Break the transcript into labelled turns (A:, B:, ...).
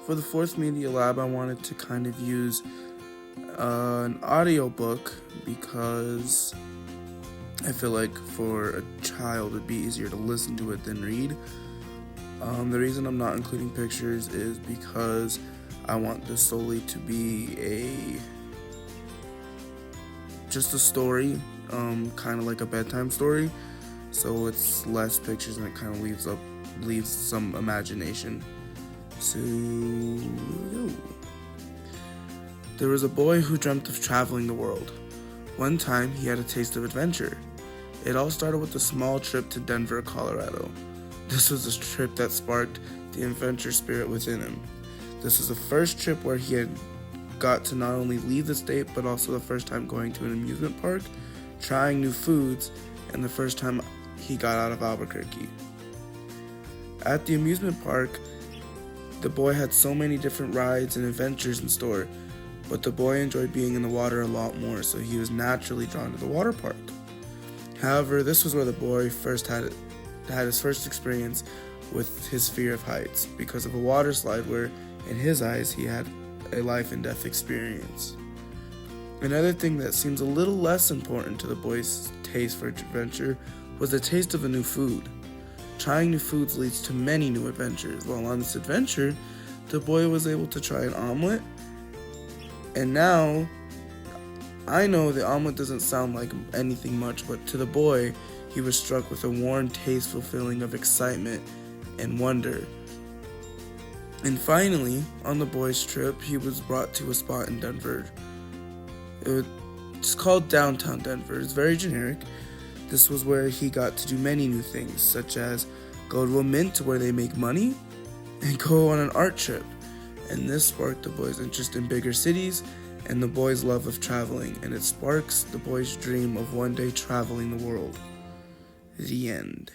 A: For the fourth media lab, I wanted to kind of use an audiobook because I feel like for a child it'd be easier to listen to it than read. The reason I'm not including pictures is because I want this solely to be just a story, kind of like a bedtime story. So it's less pictures and it kind of leaves some imagination. So there was a boy who dreamt of traveling the world. One time he had a taste of adventure. It all started with a small trip to Denver, Colorado. This was a trip that sparked the adventure spirit within him. This was the first trip where he had got to not only leave the state, but also the first time going to an amusement park, trying new foods, and the first time he got out of Albuquerque. At the amusement park, the boy had so many different rides and adventures in store, but the boy enjoyed being in the water a lot more, so he was naturally drawn to the water park. However, this was where the boy had his first experience with his fear of heights because of a water slide where, in his eyes, he had a life and death experience. Another thing that seems a little less important to the boy's taste for adventure was the taste of a new food. Trying new foods leads to many new adventures. While on this adventure, the boy was able to try an omelet, and now I know the omelet doesn't sound like anything much, but to the boy, he was struck with a warm, tasteful feeling of excitement and wonder. And finally, on the boy's trip, he was brought to a spot in Denver. It's called downtown Denver. It's very generic. This was where he got to do many new things, such as go to a mint where they make money and go on an art trip. And this sparked the boy's interest in bigger cities and the boy's love of traveling, and it sparks the boy's dream of one day traveling the world. The end.